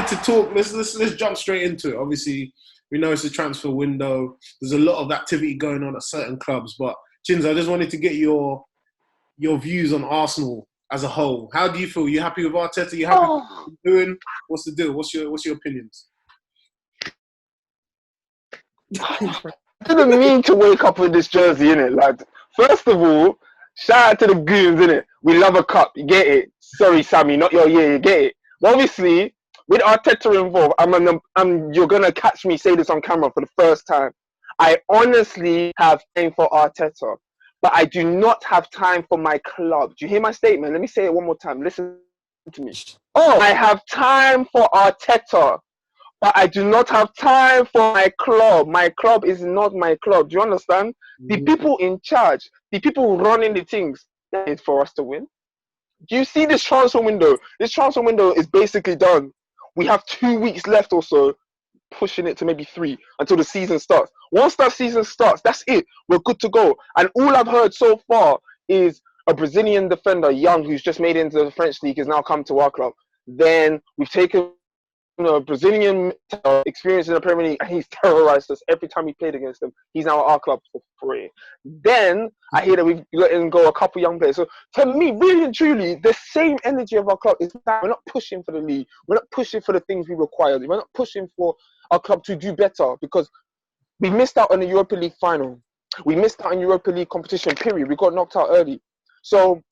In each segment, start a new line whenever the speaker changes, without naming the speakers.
wanted to talk. Let's jump straight into it. Obviously, we know it's a transfer window. There's a lot of activity going on at certain clubs. But Chins, I just wanted to get your views on Arsenal as a whole. How do you feel? You happy with Arteta? You happy with what he's doing? What's the deal? What's your opinions?
I didn't mean to wake up with this jersey, innit? Like, first of all, shout out to the goons, innit? We love a cup, you get it? Sorry, Sammy, not your year, you get it? But obviously, with Arteta involved, you're gonna catch me say this on camera for the first time. I honestly have time for Arteta, but I do not have time for my club. Do you hear my statement? Let me say it one more time. Listen to me. Oh, I have time for Arteta, but I do not have time for my club. My club is not my club. Do you understand? The people in charge, the people running the things, that is for us to win. Do you see this transfer window? This transfer window is basically done. We have 2 weeks left or so, pushing it to maybe 3 until the season starts. Once that season starts, that's it. We're good to go. And all I've heard so far is a Brazilian defender, Young, who's just made it into the French league, has now come to our club. Then we've taken a Brazilian experience in the Premier League, and he's terrorized us every time we played against him. He's now at our club for free. Then I hear that we've let him go a couple young players. So to me, really and truly, the same energy of our club is that we're not pushing for the league. We're not pushing for the things we require. We're not pushing for our club to do better because we missed out on the Europa League final. We missed out on Europa League competition, period. We got knocked out early. So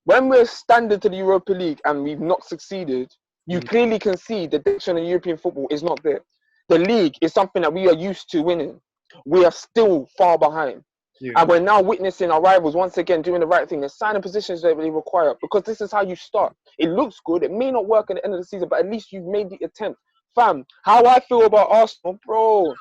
when we're standing to the Europa League and we've not succeeded, you clearly can see the direction of European football is not there. The league is something that we are used to winning. We are still far behind. Yeah. And we're now witnessing our rivals once again doing the right thing and signing positions that they require, because this is how you start. It looks good. It may not work at the end of the season, but at least you've made the attempt. Fam, how I feel about Arsenal, bro,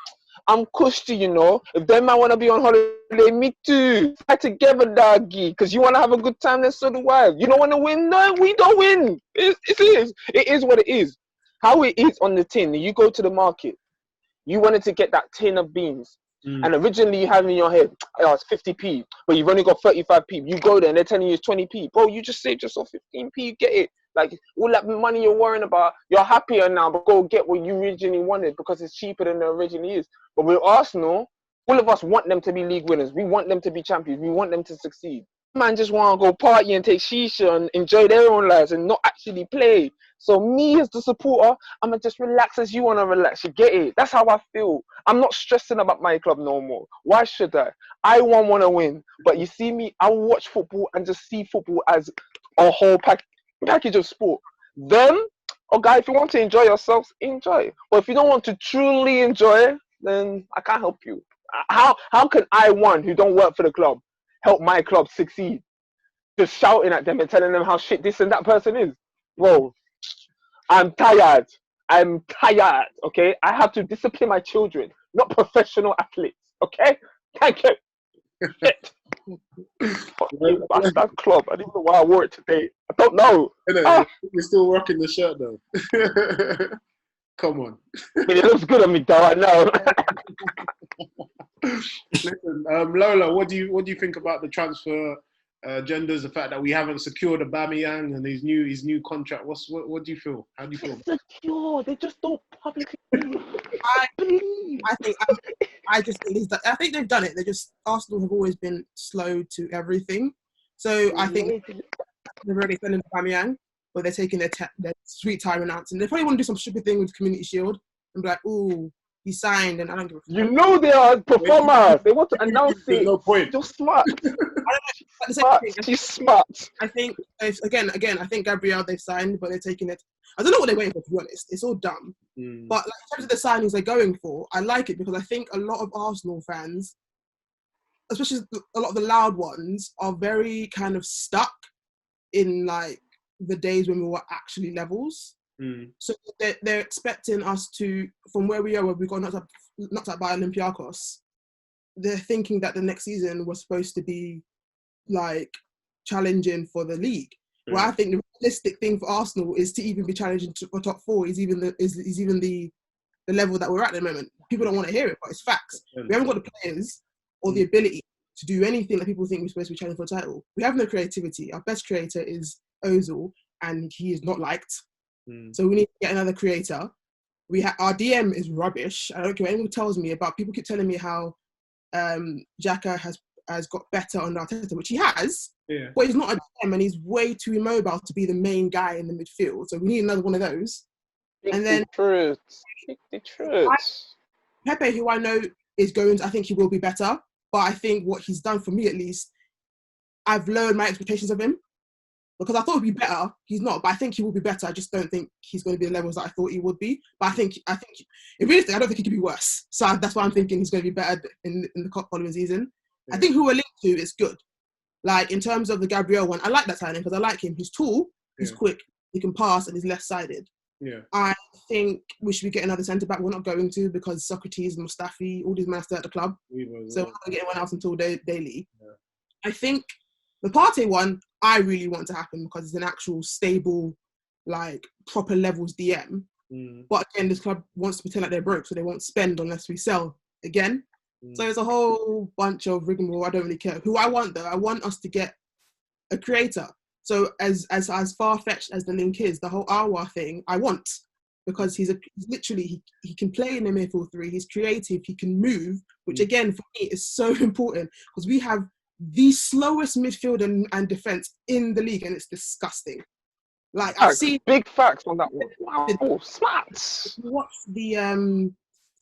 I'm cushy, you know. If them man want to be on holiday, me too. Fight together, doggy. Because you want to have a good time, then so do I. You don't want to win? No, we don't win. It is what it is. How it is on the tin. You go to the market. You wanted to get that tin of beans. And originally you had in your head, oh, it's 50p. But you've only got 35p. You go there and they're telling you it's 20p. Bro, you just saved yourself 15p. You get it. Like, all that money you're worrying about, you're happier now, but go get what you originally wanted because it's cheaper than it originally is. But with Arsenal, all of us want them to be league winners. We want them to be champions. We want them to succeed. Man just want to go party and take shisha and enjoy their own lives and not actually play. So me as the supporter, I'm going to just relax as you want to relax. You get it? That's how I feel. I'm not stressing about my club no more. Why should I? I want to win. But you see me, I watch football and just see football as a whole package of sport. Then, okay, if you want to enjoy yourselves, enjoy. But if you don't want to truly enjoy, then I can't help you. How can I, one who don't work for the club, help my club succeed? Just shouting at them and telling them how shit this and that person is. Bro, I'm tired. Okay? I have to discipline my children, not professional athletes. Okay? Thank you. Shit. Fucking bastard club. I don't know why I wore it today. I don't know.
You're still rocking the shirt though. Come on.
I mean, it looks good on me though, I know.
Listen, Lola, what do you think about the transfer agendas? The fact that we haven't secured Aubameyang and his new contract. What do you feel? How do you feel?
Secure. They just don't publicly.
I think they've done it. Arsenal have always been slow to everything. So I think they're already sending Aubameyang, but they're taking their sweet time announcing. They probably want to do some stupid thing with Community Shield and be like, "Ooh, he signed," and I don't give a fuck.
You know they are performers. They want to announce it.
No point.
You're smart. She's smart.
I think again. I think Gabriel they've signed, but they're taking it. I don't know what they're waiting for. To be honest, it's all dumb. But like, in terms of the signings they're going for, I like it because I think a lot of Arsenal fans, especially a lot of the loud ones, are very kind of stuck in like the days when we were actually levels. So they're expecting us to, from where we are, where we got knocked out by Olympiacos, they're thinking that the next season was supposed to be like challenging for the league. Well, I think the realistic thing for Arsenal is to even be challenging for top 4 is even the level that we're at the moment. People don't want to hear it, but it's facts. We haven't got the players or the ability to do anything that people think we're supposed to be challenging for a title. We have no creativity. Our best creator is Ozil, and he is not liked. So we need to get another creator. our DM is rubbish. I don't care what anyone tells me about. People keep telling me how Xhaka has got better under Arteta, which he has.
Yeah.
But he's not a DM, and he's way too immobile to be the main guy in the midfield. So we need another one of those. And then Pepe, who I know is I think he will be better. But I think what he's done for me, at least, I've lowered my expectations of him. Because I thought he'd be better. He's not, but I think he will be better. I just don't think he's going to be the levels that I thought he would be. But I think, in realistic, I don't think he could be worse. So that's why I'm thinking he's going to be better in the following season. Yeah. I think who we're linked to is good. Like, in terms of the Gabriel one, I like that signing because I like him. He's tall, he's quick, he can pass, and he's left-sided.
Yeah.
I think we should get another centre-back. We're not going to because Socrates, Mustafi, all these men are still at the club. So we're not going to get anyone else until they leave. Yeah. I think the Partey one, I really want to happen because it's an actual stable, like, proper levels DM. But again, this club wants to pretend like they're broke, so they won't spend unless we sell again. So it's a whole bunch of rigmarole. I don't really care. Who I want, though, I want us to get a creator. So as far-fetched as the link is, the whole Awa thing, I want. Because he's literally, he can play in the midfield three, he's creative, he can move, which again, for me, is so important. Because we have the slowest midfield and defence in the league, and it's disgusting. Like, I've seen
big facts on that one. Wow, smart.
Watch the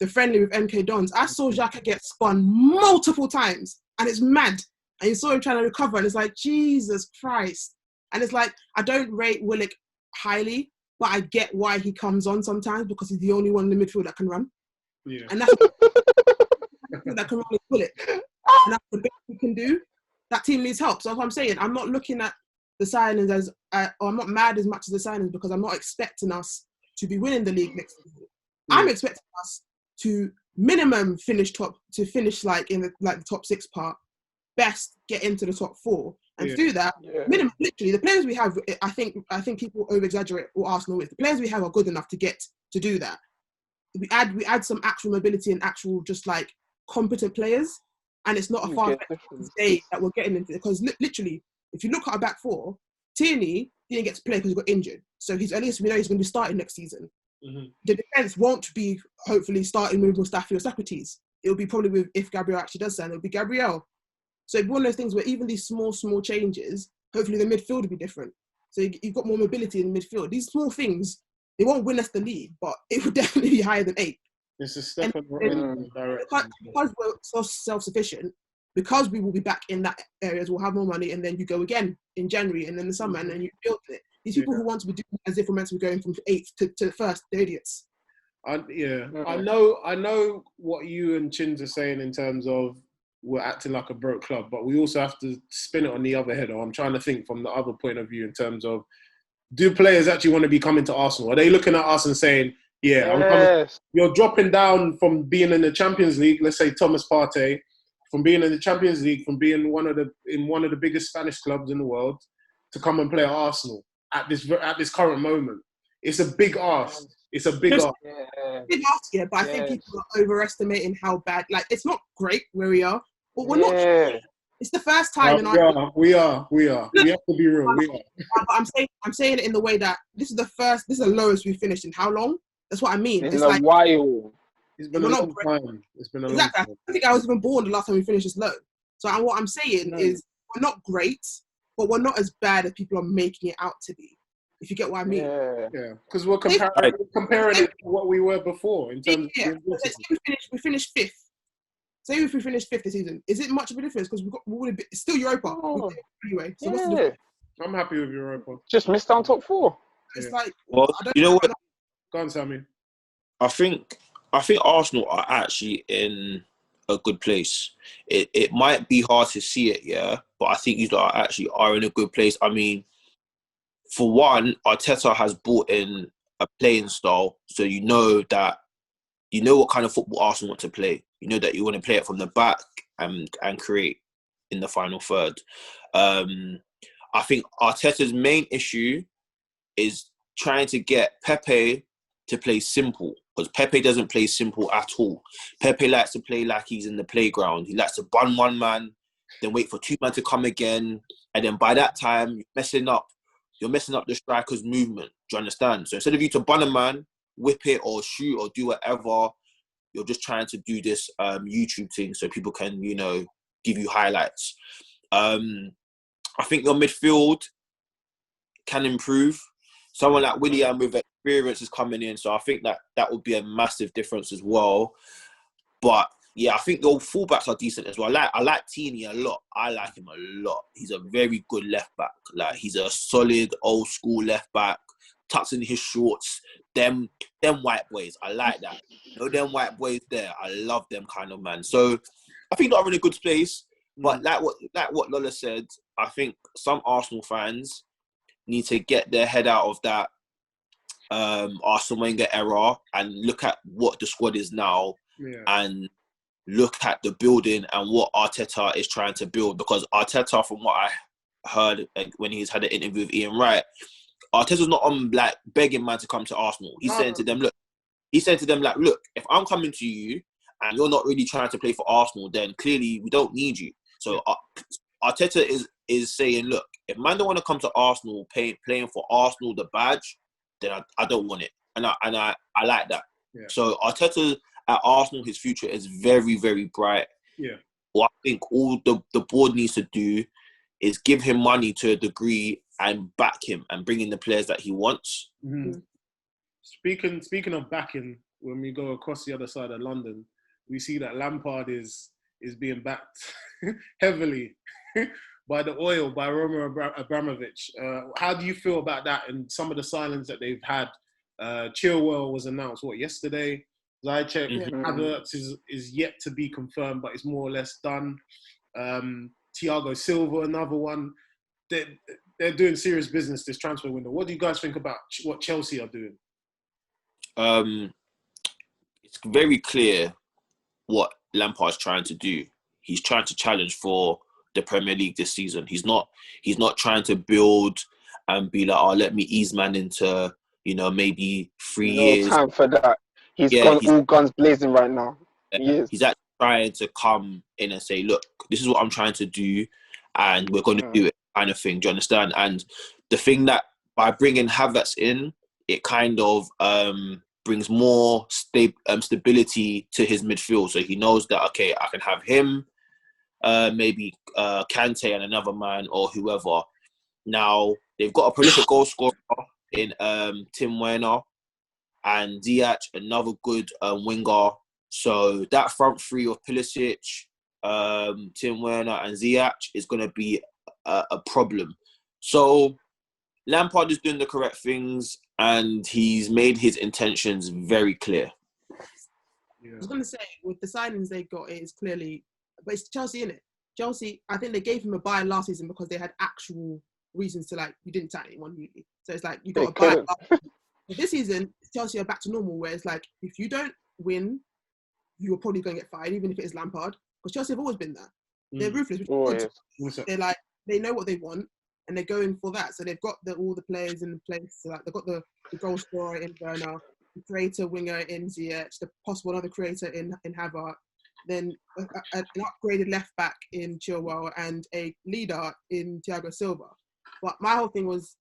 friendly with MK Dons. I saw Xhaka get spun multiple times, and it's mad. And you saw him trying to recover, and it's like, Jesus Christ. And it's like, I don't rate Willock highly, but I get why he comes on sometimes because he's the only one in the midfield that can run.
Yeah.
And that's that can run and pull it. And that's the best we can do. That team needs help. So that's what I'm saying. I'm not looking at the signings or I'm not mad as much as the signings because I'm not expecting us to be winning the league next season. Yeah. I'm expecting us to minimum finish like in the top 6 part, best get into the top 4. And to do that, minimum, literally, the players we have, I think people over-exaggerate what Arsenal is. The players we have are good enough to do that. We add some actual mobility and actual just like competent players, and it's not a far-fetched day that we're getting into. Because literally, if you look at our back 4, Tierney didn't get to play because he got injured. So at least we know he's going to be starting next season. Mm-hmm. The defence won't be hopefully starting with Mustafi or Socrates. It'll be probably with, if Gabriel actually does sign, it'll be Gabriel. So it'd be one of those things where even these small changes, hopefully the midfield will be different. So you've got more mobility in the midfield. These small things, they won't win us the league, but it would definitely be higher than 8.
It's a step in the direction.
Because we're so self-sufficient, because we will be back in that areas, we'll have more money, and then you go again in January and then the summer, and then you build it. These people who want to be doing as if we're meant to be going from 8th to 1st, they're idiots.
I know what you and Chins are saying in terms of we're acting like a broke club, but we also have to spin it on the other head. Or I'm trying to think from the other point of view in terms of, do players actually want to be coming to Arsenal? Are they looking at us and saying, you're dropping down from being in the Champions League, let's say Thomas Partey, from being in the Champions League, from being in one of the biggest Spanish clubs in the world, to come and play at Arsenal at this current moment. It's a big ask. It's a big ask.
Big ask, yeah, but I think people are overestimating how bad. Like, it's not great where we are, but we're not. It's the first time in our.
We are. We have to be real. We are.
But I'm saying it in the way that this is the lowest we've finished in how long? That's what I mean.
It's like, while.
It's been a long time. It's been a long time.
I don't think I was even born the last time we finished this low. So what I'm saying is we're not great, but we're not as bad as people are making it out to be. If you get what I mean.
Yeah. Because we're comparing it to what we were before in terms of.
We finished 5th. Say if we finished 5th this season, is it much of a difference? Because it's still Europa anyway. So what's the difference?
I'm happy with Europa.
Just missed on top 4.
It's like,
well, you know what?
Go on, Sammy.
I think Arsenal are actually in a good place. It might be hard to see it, but I think you actually are in a good place. I mean, for one, Arteta has brought in a playing style, so you know what kind of football Arsenal want to play. You know that you want to play it from the back and create in the final third. I think Arteta's main issue is trying to get Pepe to play simple, because Pepe doesn't play simple at all. Pepe likes to play like he's in the playground. He likes to bun one man, then wait for 2 men to come again, and then by that time you're messing up the striker's movement. Do you understand? So instead of you to bun a man, whip it or shoot or do whatever. You're just trying to do this YouTube thing so people can, you know, give you highlights. I think your midfield can improve. Someone like Willian with experience is coming in, so I think that would be a massive difference as well. But yeah, I think your fullbacks are decent as well. I like Tini a lot. I like him a lot. He's a very good left back. Like, he's a solid old school left back. Tucks in his shorts. Them white boys. I like that. You know, them white boys there. I love them kind of man. So I think they're in a good space. But like what Lola said, I think some Arsenal fans need to get their head out of that Arsene Wenger era and look at what the squad is now and look at the building and what Arteta is trying to build. Because Arteta, from what I heard when he's had an interview with Ian Wright, Arteta's not on like begging man to come to Arsenal. He's saying to them, look, if I'm coming to you and you're not really trying to play for Arsenal, then clearly we don't need you. So Arteta is saying, look, if man don't want to come to Arsenal playing for Arsenal, the badge, then I don't want it. And I like that. Yeah. So Arteta at Arsenal, his future is very, very bright.
Yeah.
What I think all the board needs to do is give him money to a degree and back him and bring in the players that he wants.
Mm-hmm. Speaking of backing, when we go across the other side of London, we see that Lampard is being backed heavily by the oil, by Roman Abramovich. How do you feel about that and some of the signings that they've had? Chilwell was announced, yesterday? Ziyech, Havertz is yet to be confirmed, but it's more or less done. Thiago Silva, another one. They're doing serious business this transfer window. What do you guys think about what Chelsea are doing?
It's very clear what Lampard's trying to do. He's trying to challenge for the Premier League this season. He's not trying to build and be like, oh, let me ease man into, maybe 3 years.
No time for that. He's all guns blazing right now.
He's actually trying to come in and say, look, this is what I'm trying to do and we're going to do it, kind of thing. Do you understand? And the thing that by bringing Havertz in, it kind of brings more stability to his midfield. So he knows that, okay, I can have him, maybe Kante and another man or whoever. Now, they've got a prolific goal scorer in Tim Werner and Ziyech, another good winger. So that front three of Pulisic, Tim Werner and Ziyech is going to be a problem. So Lampard is doing the correct things and he's made his intentions very clear.
Yeah. I was going to say, with the signings they got, it is clearly, but it's Chelsea, innit? Chelsea, I think they gave him a buy last season because they had actual reasons to, you didn't sign anyone really. So it's like, you got a buy. This season, Chelsea are back to normal, where it's like, if you don't win, you are probably going to get fired, even if it is Lampard. Because Chelsea have always been that. They're ruthless. They're like, they know what they want, and they're going for that. So they've got all the players in place. So they've got the goal scorer in Werner, the creator winger in Ziyech, the possible another creator in Havertz, then an upgraded left back in Chilwell, and a leader in Thiago Silva. But my whole thing was,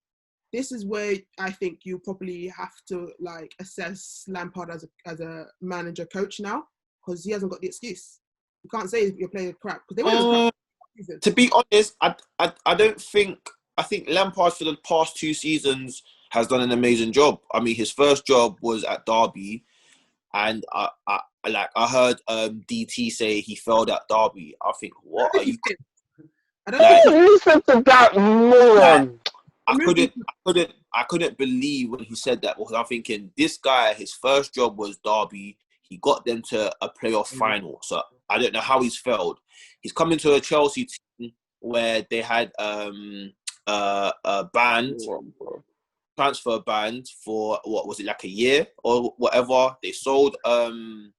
this is where I think you probably have to assess Lampard as a manager coach now, because he hasn't got the excuse. You can't say you're playing crap because they were.
To be honest, I don't think. I think Lampard for the past 2 seasons has done an amazing job. I mean, his first job was at Derby, and I heard DT say he failed at Derby. I think, what are you?
I don't listen to that moron.
I couldn't believe when he said that, because I'm thinking, this guy, his first job was Derby. He got them to a playoff final. So I don't know how he's failed. He's come into a Chelsea team where they had a transfer ban for, what was it, like a year or whatever. They sold and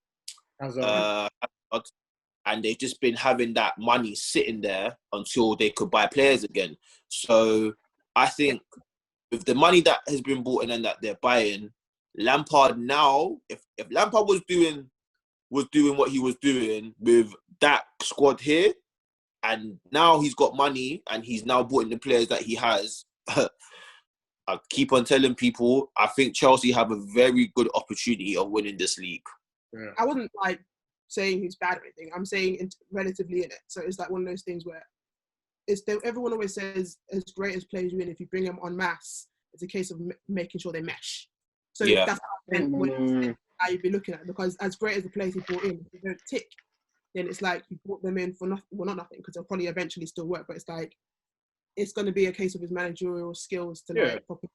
they've just been having that money sitting there until they could buy players again. So I think with the money that has been brought in and that they're buying, Lampard now, if Lampard was doing what he was doing with that squad here, and now he's got money and he's now bought in the players that he has, I keep on telling people, I think Chelsea have a very good opportunity of winning this league.
Yeah.
I wasn't like saying he's bad or anything. I'm saying relatively in it. So it's like one of those things where everyone always says, as great as players win, if you bring them en masse, it's a case of making sure they mesh. So
Yeah.
that's what I meant how you'd be looking at it, because as great as the players he brought in, if they don't tick, then it's like you brought them in for nothing. Well, not nothing, because they'll probably eventually still work. But it's like it's going to be a case of his managerial skills to like properly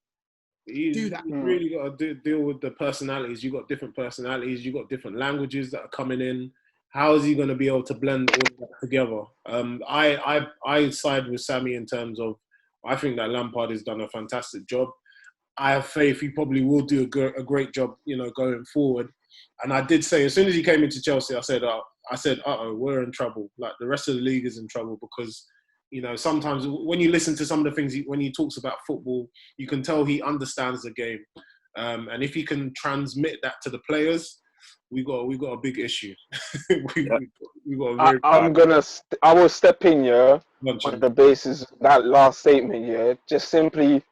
do that.
You really got to deal with the personalities. You got different personalities. You got different languages that are coming in. How is he going to be able to blend all that together? I side with Sammy in terms of I think that Lampard has done a fantastic job. I have faith he probably will do a great job, going forward. And I did say, as soon as he came into Chelsea, I said, we're in trouble. Like, the rest of the league is in trouble because, sometimes when you listen to some of the things, when he talks about football, you can tell he understands the game. And if he can transmit that to the players, we got a big issue. we got a very
I will step in, on the basis of that last statement, just simply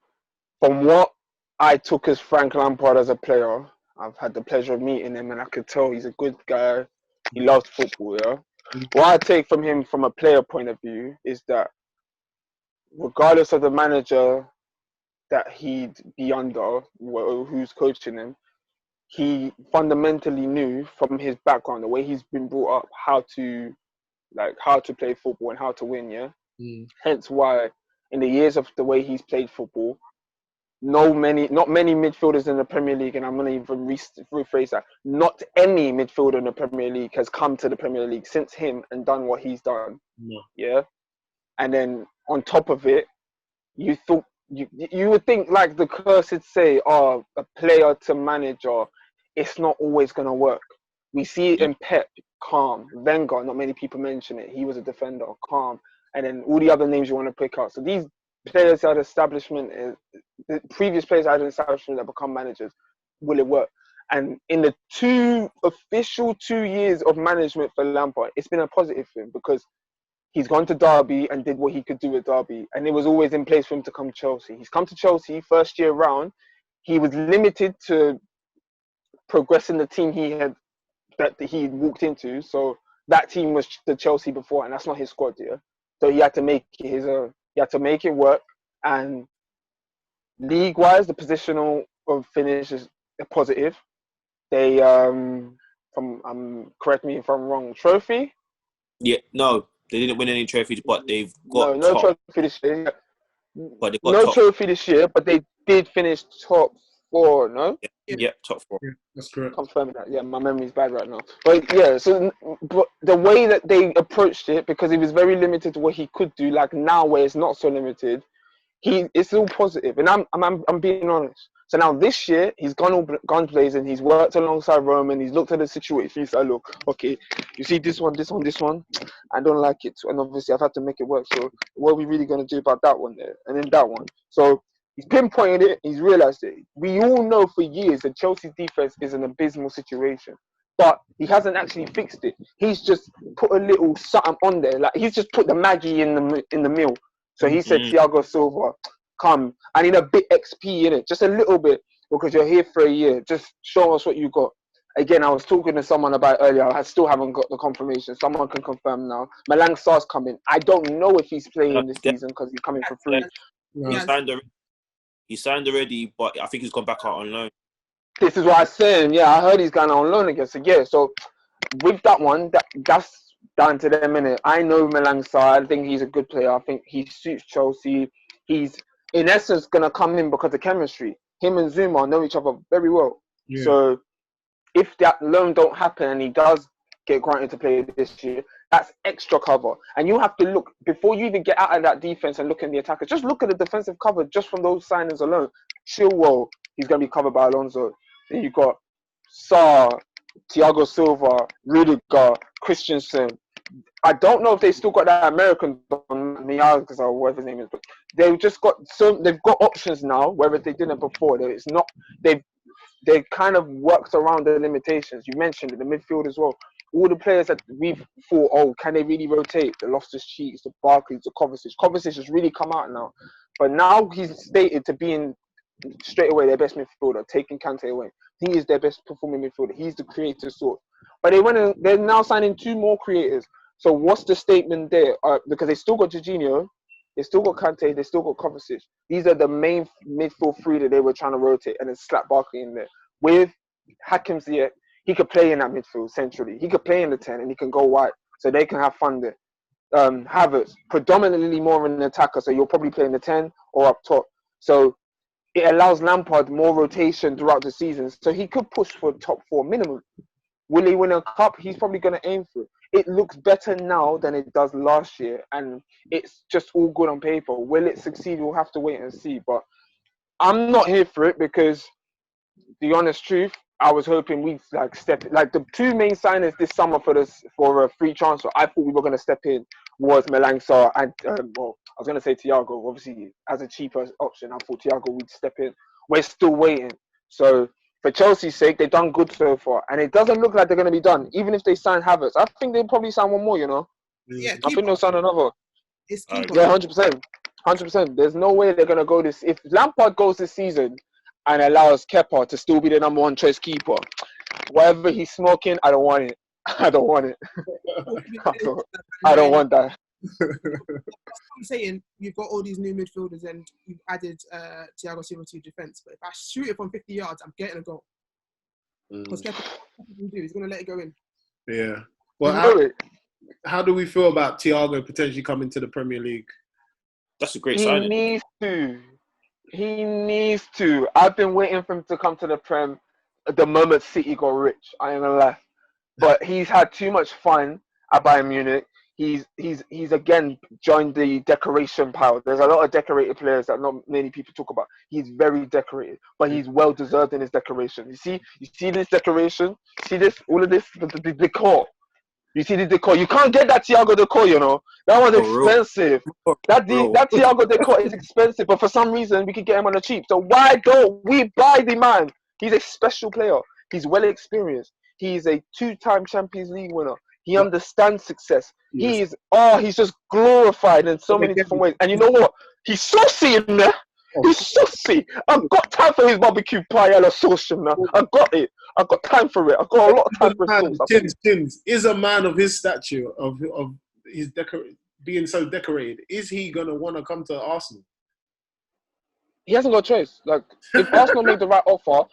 from what I took as Frank Lampard as a player. I've had the pleasure of meeting him, and I could tell he's a good guy. He loves football, What I take from him from a player point of view is that regardless of the manager that he'd be under, who's coaching him, he fundamentally knew from his background, the way he's been brought up, how to play football and how to win, Hence why, in the years of the way he's played football, not many midfielders in the Premier League, and I'm going to even rephrase that, not any midfielder in the Premier League has come to the Premier League since him and done what he's done. And then on top of it, you would think, like the curse would say, a player to manager, it's not always going to work. We see it in Pep, calm. Wenger, not many people mention it. He was a defender, calm. And then all the other names you want to pick out. So these players had establishment, the previous players had an establishment that become managers. Will it work? And in the official 2 years of management for Lampard, it's been a positive thing because he's gone to Derby and did what he could do at Derby. And it was always in place for him to come to Chelsea. He's come to Chelsea, first year round. He was limited to progressing the team he walked into. So that team was the Chelsea before, and that's not his squad, So he had to make it work. And league-wise, the positional of finish is a positive. They, correct me if I'm wrong, trophy?
Yeah, no, they didn't win any trophies, but they've got
no trophy this year.
But they got
trophy this year, but they did finish top 4, no?
Yeah, top 4.
Yeah, that's correct.
Confirming that. Yeah, my memory's bad right now. But but the way that they approached it, because he was very limited to what he could do, like now where it's not so limited, it's all positive. And I'm being honest. So now this year, he's gone blazing. He's worked alongside Roman. He's looked at the situation. He's like, look, okay, you see this one. I don't like it. And obviously, I've had to make it work. So what are we really going to do about that one there? And then that one. So he's pinpointed it. He's realized it. We all know for years that Chelsea's defense is an abysmal situation. But he hasn't actually fixed it. He's just put a little something on there. Like, he's just put the Maggie in the meal. So he said, Thiago Silva, come. I need a bit XP in it, just a little bit, because you're here for a year. Just show us what you got. Again, I was talking to someone about earlier. I still haven't got the confirmation. Someone can confirm now. Malang Sarr's coming. I don't know if he's playing this season because he's coming for free.
He signed already, but I think he's gone back out on loan.
This is what I'm saying. Yeah, I heard he's going on loan again. So yeah, so with that one, that's down to them, innit? I know Malang Sarr. I think he's a good player. I think he suits Chelsea. He's, in essence, going to come in because of chemistry. Him and Zuma know each other very well. Yeah. So if that loan don't happen and he does get granted to play this year, that's extra cover. And you have to look, before you even get out of that defense and look at the attackers, just look at the defensive cover just from those signings alone. Chilwell, he's going to be covered by Alonso. Then you've got Sarr, Thiago Silva, Rudiger, Christensen. I don't know if they still got that American Miyagas or whatever his name is, but they've just got they've got options now, whereas they didn't before. It's not they've kind of worked around the limitations. You mentioned it, the midfield as well. All the players that we've thought, oh, can they really rotate? The Loftus-Cheeks, the Barkley, the Kovacic. Kovacic has really come out now, but now he's stated to be in straight away their best midfielder, taking Kante away. He is their best performing midfielder. He's the creative source. But they're now signing 2 more creators. So what's the statement there? Because they still got Jorginho, they still got Kante, they still got Kovacic. These are the main midfield 3 that they were trying to rotate, and then slap Barkley in there. With Hakim Ziyech, he could play in that midfield centrally. He could play in the 10 and he can go wide, so they can have fun there. Havertz, predominantly more an attacker, so you'll probably play in the 10 or up top. So it allows Lampard more rotation throughout the season, so he could push for top 4 minimum. Will he win a cup? He's probably going to aim for it. It looks better now than it does last year, and it's just all good on paper. Will it succeed? We'll have to wait and see. But I'm not here for it because, the honest truth, I was hoping we'd the 2 main signers this summer for a free transfer. I thought we were going to step in was Malang Sarr and I was going to say Thiago. Obviously, as a cheaper option, I thought Thiago would step in. We're still waiting. So for Chelsea's sake, they've done good so far, and it doesn't look like they're going to be done. Even if they sign Havertz, I think they'll probably sign 1 more.
Yeah,
I think they'll sign another.
It's keeper.
Yeah, 100%. There's no way they're going to go this. If Lampard goes this season and allows Kepa to still be the number 1 choice keeper, whatever he's smoking, I don't want it. I don't want it. I don't want that.
I'm saying you've got all these new midfielders and you've added Thiago Silva to your defence, but if I shoot it from 50 yards, I'm getting a goal. Because Kepa, he's going to let it go in.
Yeah. Well, how do we feel about Thiago potentially coming to the Premier League?
That's a great signing.
He needs to. I've been waiting for him to come to the Prem the moment City got rich. I ain't gonna lie. But he's had too much fun at Bayern Munich. He's again joined the decoration pile. There's a lot of decorated players that not many people talk about. He's very decorated, but he's well deserved in his decoration. You see this decoration? See this? All of this, the decor. You see the decor? You can't get that Thiago decor, That one's expensive. That Thiago decor is expensive, but for some reason we could get him on the cheap. So why don't we buy the man? He's a special player. He's well experienced. He's a 2-time Champions League winner. He understands success. Yes. He's just glorified in so many different ways. And you know what? He's saucy in there. He's saucy. I've got time for his barbecue paella sauce now. I've got it. I've got time for it. I've got a lot of time for it.
Tins is a man of his stature, of his being so decorated. Is he going to want to come to Arsenal?
He hasn't got a choice. Like, if Arsenal make the right offer,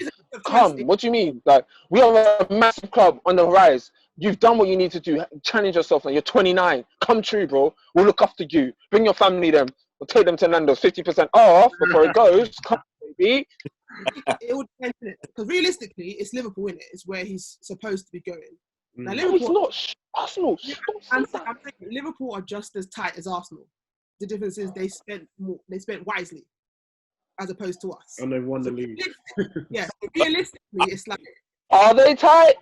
come. What do you mean? Like, we are a massive club on the rise. You've done what you need to do. Challenge yourself. Now. You're 29. Come true, bro. We'll look after you. Bring your family then. We'll take them to Nando's. 50% off before it goes. Come, baby.
It would depend, because realistically, it's Liverpool, innit? It's where he's supposed to be going. Now,
Liverpool, it's not Arsenal.
I'm saying Liverpool are just as tight as Arsenal. The difference is they spent more. They spent wisely, as opposed to us.
And they won the league.
Yeah, realistically, it's like.
Are they tight?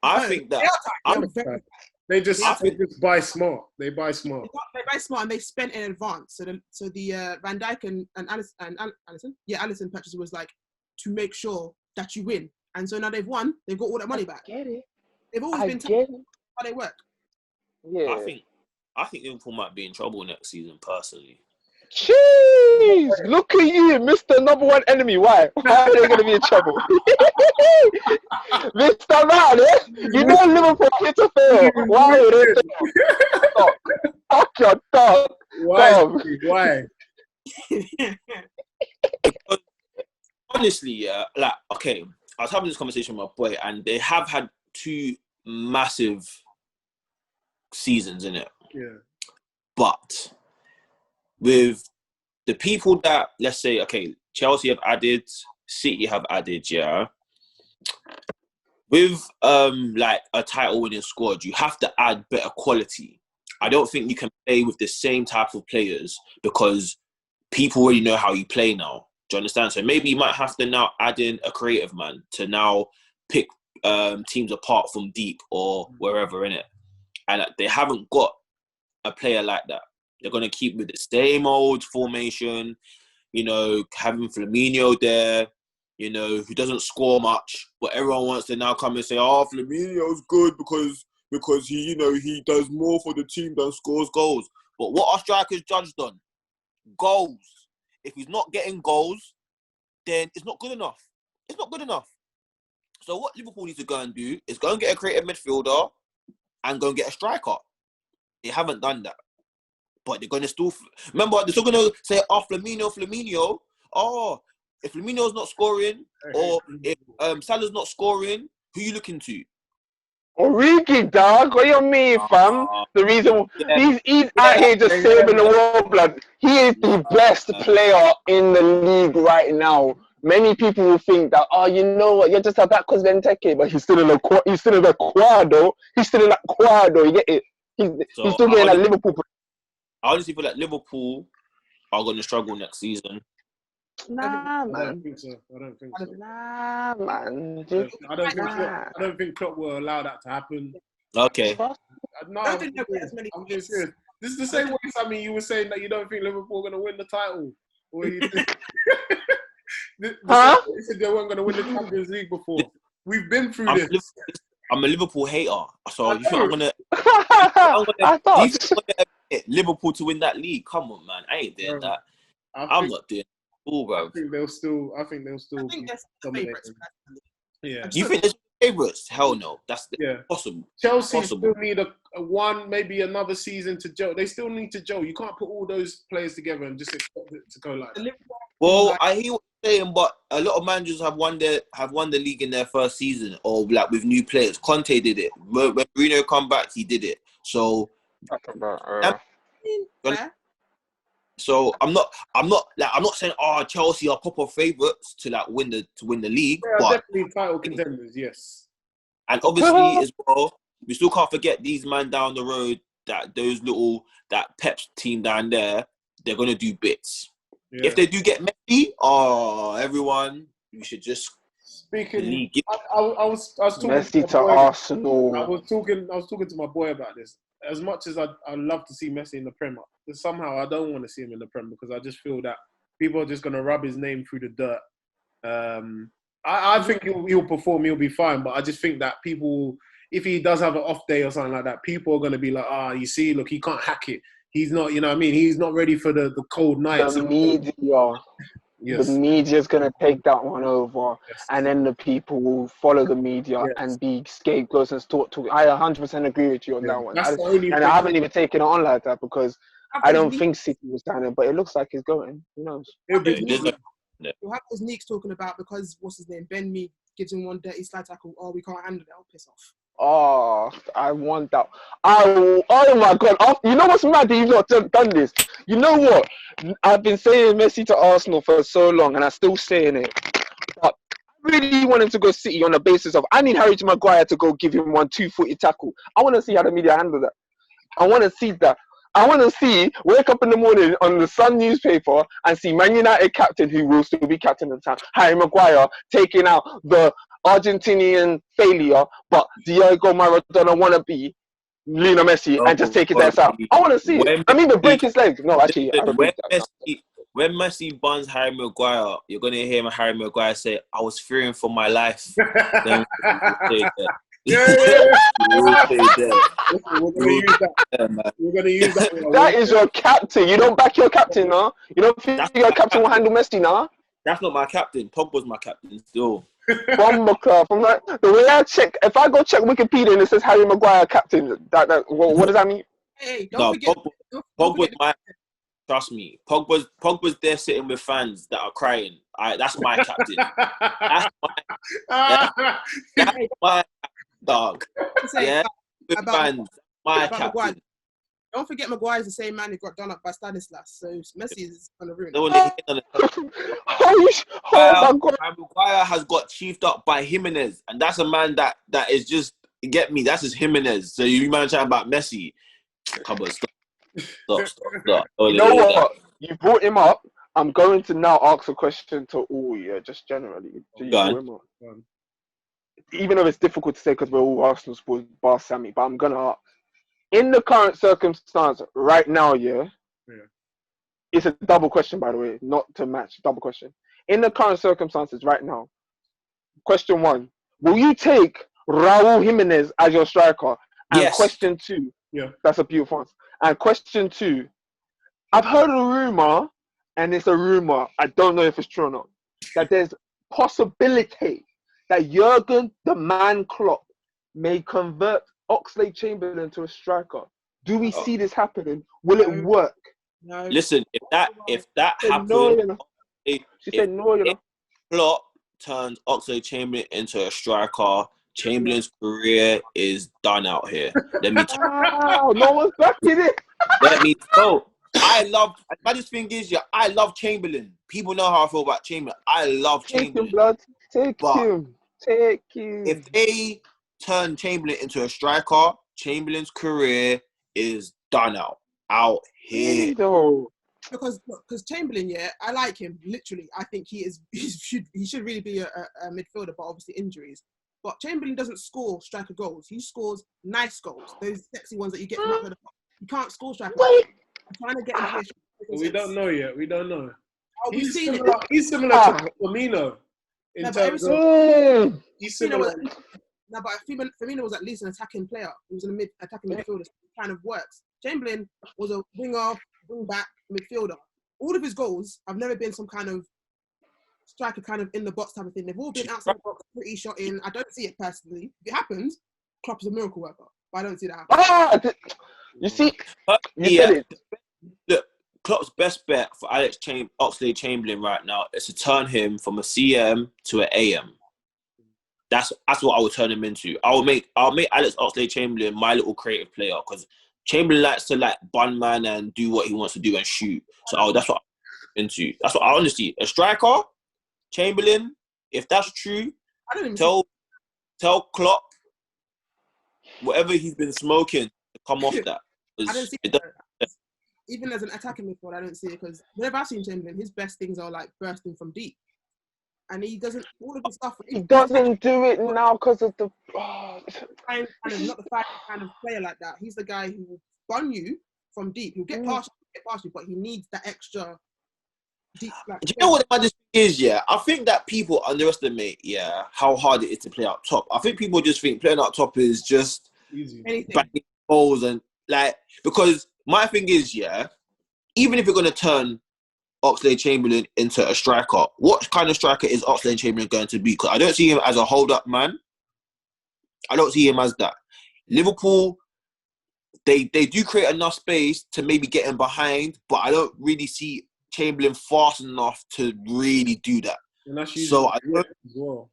I think that
they just buy smart. They buy smart.
They buy smart, and they spent in advance. So the Van Dijk and Alisson, Alisson purchase was like to make sure that you win. And so now they've won. They've got all that money back.
Get it?
They've always been tight. How they work.
Yeah.
I think Liverpool might be in trouble next season. Personally.
Jeez, look at you, Mr. Number 1 enemy. Why? Why are they going to be in trouble? Mr. Man, you know Liverpool here to fail. Why are they fail? Fuck your dog.
Why?
Honestly, yeah, like, okay, I was having this conversation with my boy, and they have had 2 massive seasons in it.
Yeah.
But with the people that, let's say, okay, Chelsea have added, City have added, yeah. With like a title-winning squad, you have to add better quality. I don't think you can play with the same type of players because people already know how you play now. Do you understand? So maybe you might have to now add in a creative man to now pick teams apart from deep or wherever in it. And they haven't got a player like that. They're going to keep with the same old formation, having Firmino there, who doesn't score much, but everyone wants to now come and say, Firmino's good because he, he does more for the team than scores goals. But what are strikers judged on? Goals. If he's not getting goals, then it's not good enough. It's not good enough. So what Liverpool needs to go and do is go and get a creative midfielder and go and get a striker. They haven't done that. But they're going to still... Remember, they're still going to say, Flaminio. Oh, if Flaminio's not scoring or if Salah's not scoring, who are you looking to?
Origi, dog. What you mean, fam? The reason he's out here just saving the world, blood. He is the best player in the league right now. Many people will think that, oh, you know what, you're just a back because Benteke, but he's still in the quad, though. He's still in that quad, though. You get it? He's still getting at Liverpool.
I honestly feel like Liverpool are going to struggle next season.
Nah, man.
I don't think so.
Nah, man.
I don't think Klopp will allow that to happen.
Okay.
No,
I don't think they'll get as many
I'm
points.
being serious. This is the same way, Sammy, you were saying that you don't think Liverpool are going to win the title. Or you
Huh?
They said they weren't going to win the Champions League before. We've been through this.
I'm a Liverpool hater. So you think I'm going to...
I thought.
Do you think I'm going to get Liverpool to win that league? Come on, man. I ain't doing that. I'm not doing it. Bro.
I think they'll still.
I think that's the favourites.
Yeah.
Do you think there's favourites? Hell no. That's possible.
Chelsea still need a one, maybe another season to gel. They still need to gel. You can't put all those players together and just expect it to go like that.
Well, I hear what you're saying, but a lot of managers have won the league in their first season, or like with new players. Conte did it. When Bruno come back, he did it. So. So I'm not saying Chelsea are proper favourites to win the league.
They are definitely title contenders, yes.
And obviously as well, we still can't forget these man down the road that Pep's team down there, they're gonna do bits. Yeah. If they do get Messi, everyone, you should just
speaking. I was talking
Messi to Arsenal.
I was talking to my boy about this. As much as I love to see Messi in the Premier, somehow I don't want to see him in the Premier because I just feel that people are just going to rub his name through the dirt. I think he'll perform, he'll be fine, but I just think that people, if he does have an off day or something like that, people are going to be like, you see, look, he can't hack it. He's not, you know what I mean? He's not ready for the cold nights.
The media. Yes. The media's going to take that one over, and then the people will follow the media and be scapegoats and talk to. I 100% agree with you on that one. I haven't even taken it on like that because I don't think City was down there, but it looks like it's going. Who knows?
You'll have those Neeks talking about because, what's his name? Ben Mee gives him one dirty slide tackle. Oh, we can't handle it. I'll piss off.
Oh, I want that. Oh my God. You know what's mad that you've not done this? You know what? I've been saying Messi to Arsenal for so long and I'm still saying it. But I really want him to go City on the basis of I need Harry Maguire to go give him one 2-footed tackle. I want to see how the media handle that. I want to see that. I want to wake up in the morning on the Sun newspaper and see Man United captain, who will still be captain at the time, Harry Maguire, taking out the Argentinian failure, but Diego Maradona wannabe Lionel Messi and just take his ass out. I want to see it. I mean, break his legs. No, actually,
when Messi buns Harry Maguire, you're gonna hear Harry Maguire say, "I was fearing for my life." Then we're
gonna use that.
That is your captain. You don't back your captain, no? You don't think your captain will handle Messi, no?
That's not my captain. Pogba's my captain still.
Bomber club. The way I check, if I go check Wikipedia and it says Harry Maguire captain, what does that mean?
Hey, don't forget.
Pogba's my. Trust me, Pogba's there sitting with fans that are crying. That's my captain. That's my dog. Yeah, with fans. My captain.
Maguire. Don't forget Maguire's the same man who got done up by Stanislas, so Messi is on the ruin. Oh
my God.
Maguire has got chiefed up by Jimenez, and that's a man that is just, get me, that's just Jimenez. So you man chatting about Messi. Come on, stop.
You know what? You brought him up. I'm going to now ask a question to all, just generally. Even though it's difficult to say because we're all Arsenal supporters, bar Sammy, but I'm going to ask. In the current circumstance right now, it's a double question, by the way, not to match, double question. In the current circumstances right now, question 1, will you take Raul Jimenez as your striker? And
yes.
Question 2, that's a beautiful answer. And question 2, I've heard a rumor, and it's a rumor, I don't know if it's true or not, that there's possibility that Jurgen the man Klopp may convert Oxlade-Chamberlain to a striker? Do we see this happening? Will it work?
No.
Listen, if that happens,
No, you know. She said
if
no, you know.
Klopp turns Oxlade-Chamberlain into a striker, Chamberlain's career is done out here. Let me tell
Wow, no one's backing it.
Let me go. My just thing is, I love Chamberlain. People know how I feel about Chamberlain. I love
Take
Chamberlain.
him, blood. Take
But
him. Take him.
if they turn Chamberlain into a striker, Chamberlain's career is done out here.
No.
Because Chamberlain, yeah, I like him. Literally, I think he should really be a midfielder, but obviously injuries. But Chamberlain doesn't score striker goals. He scores nice goals, those sexy ones that you get from out of the box. He can't score striker goals. I'm trying to get him here.
We don't know yet. We don't know.
Oh, we've seen it.
He's similar to Firmino in terms of. He's similar.
No, but Firmino was at least an attacking player. He was an attacking midfielder. So it kind of works. Chamberlain was a winger, wing back, midfielder. All of his goals have never been some kind of striker, kind of in the box type of thing. They've all been outside the box, pretty shot in. I don't see it personally. If it happens, Klopp is a miracle worker, but I don't see that happen.
You see, you said it.
Look, Klopp's best bet for Oxlade-Chamberlain right now is to turn him from a CM to an AM. That's what I would turn him into. I'll make Alex Oxlade-Chamberlain my little creative player, because Chamberlain likes to like bun man and do what he wants to do and shoot. So that's what I'm into. That's what I honestly, a striker, Chamberlain. If that's true, tell Klopp whatever he's been smoking to come off that.
I don't see it. Even as an attacking midfielder, I don't see it, because whenever I've seen Chamberlain, his best things are like bursting from deep. And he doesn't, all of his stuff.
He doesn't do it now because of the.
Not the kind of player like that. He's the guy who will bun you from deep. He'll get past you, but he needs that extra deep. Like,
do you know what the maddest thing is? Yeah, I think that people underestimate how hard it is to play out top. I think people just think playing out top is just
Easy.
banging balls and like, because my thing is, even if you're gonna turn Oxlade-Chamberlain into a striker, what kind of striker is Oxlade-Chamberlain going to be? Because I don't see him as a hold-up man. I don't see him as that. Liverpool, they do create enough space to maybe get him behind, but I don't really see Chamberlain fast enough to really do that.
And that's
so I don't,
as well.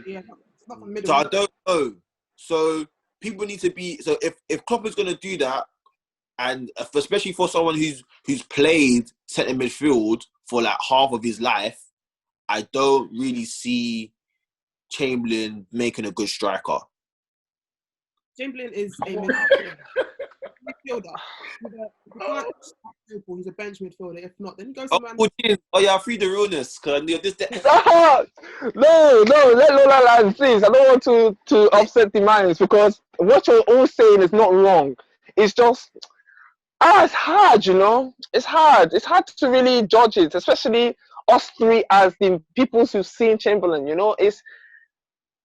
Yeah, it's not from middle.
So I don't know. So people need to be. So if Klopp is going to do that, and especially for someone who's played centre midfield for like half of his life, I don't really see Chamberlain making a good striker.
Chamberlain is a midfielder. He's a bench midfielder. If not, then he goes to man.
Free the realness.
No, let Lola land, please. I don't want to upset the minds, because what you're all saying is not wrong. It's just, it's hard, you know. It's hard. It's hard to really judge it, especially us three as the people who've seen Chamberlain. You know,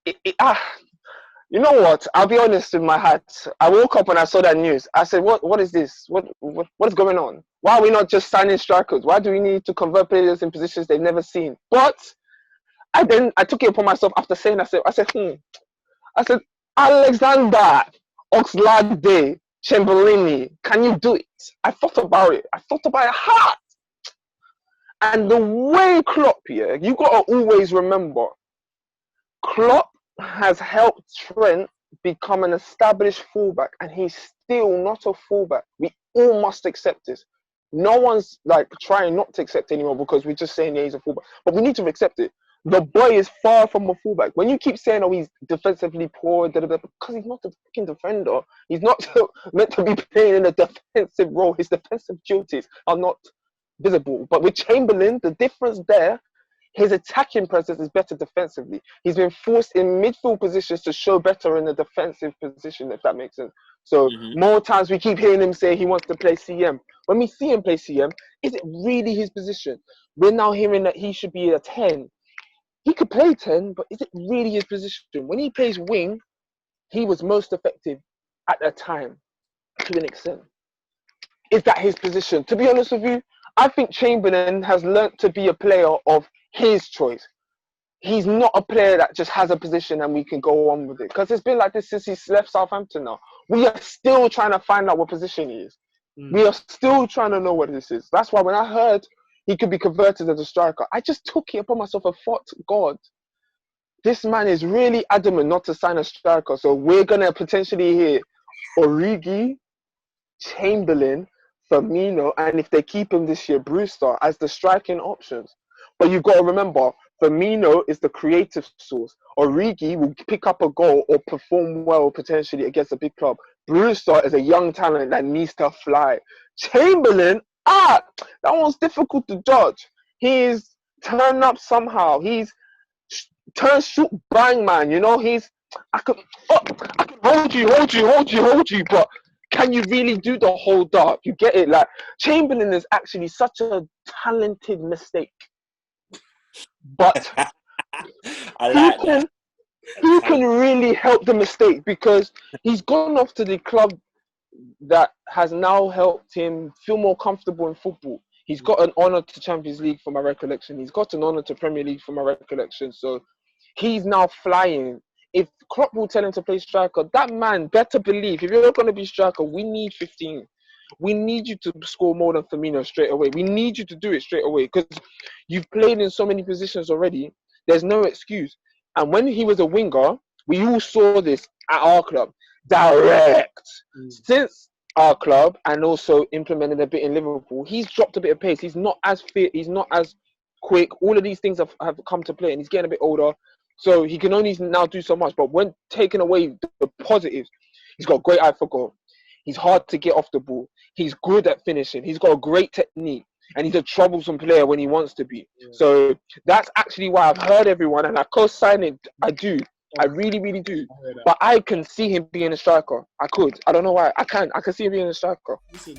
you know what? I'll be honest with my heart. I woke up and I saw that news. I said, "What is this? What is going on? Why are we not just signing strikers? Why do we need to convert players in positions they've never seen?" But I took it upon myself after saying. I said, Alexander Oxlade Chamberlain, can you do it? I thought about it. I thought about it hard. And the way Klopp, you got to always remember, Klopp has helped Trent become an established fullback, and he's still not a fullback. We all must accept this. No one's like trying not to accept anymore, because we're just saying he's a fullback. But we need to accept it. The boy is far from a fullback. When you keep saying, he's defensively poor, because he's not a fucking defender. He's not meant to be playing in a defensive role. His defensive duties are not visible. But with Chamberlain, the difference there, his attacking presence is better defensively. He's been forced in midfield positions to show better in a defensive position, if that makes sense. So more times we keep hearing him say he wants to play CM. When we see him play CM, is it really his position? We're now hearing that he should be a 10. He could play 10, but is it really his position? When he plays wing, he was most effective at that time, to an extent. Is that his position? To be honest with you, I think Chamberlain has learnt to be a player of his choice. he's not a player that just has a position and we can go on with it. Because it's been like this since he's left Southampton now. We are still trying to find out what position he is. We are still trying to know what this is. That's why when I heard he could be converted as a striker, I just took it upon myself and thought, God, this man is really adamant not to sign a striker. So we're going to potentially hear Origi, Chamberlain, Firmino, and if they keep him this year, Brewster as the striking options. But you've got to remember, Firmino is the creative source. Origi will pick up a goal or perform well potentially against a big club. Brewster is a young talent that needs to fly. Chamberlain, that one's difficult to judge. He's turned up somehow. He's turn, shoot, bang, man. You know, I can hold you, but can you really do the hold up? You get it? Like, Chamberlain is actually such a talented mistake. But who can really help the mistake? Because he's gone off to the club that has now helped him feel more comfortable in football. He's got an honour to Champions League from my recollection. He's got an honour to Premier League from my recollection. So he's now flying. If Klopp will tell him to play striker, that man better believe, if you're not going to be striker, we need 15. We need you to score more than Firmino straight away. We need you to do it straight away because you've played in so many positions already. There's no excuse. And when he was a winger, we all saw this at our club. Direct. Since our club and also implemented a bit in Liverpool, he's dropped a bit of pace. He's not as fit. He's not as quick. All of these things have come to play, and he's getting a bit older. So he can only now do so much. But when taking away the positives, he's got a great eye for goal. He's hard to get off the ball. He's good at finishing. He's got a great technique. And he's a troublesome player when he wants to be. Yeah. So that's actually why I've heard everyone, and I co-sign it. I do. I really, really do. But I can see him being a striker. I could. I don't know why. I can see him being a striker. Listen.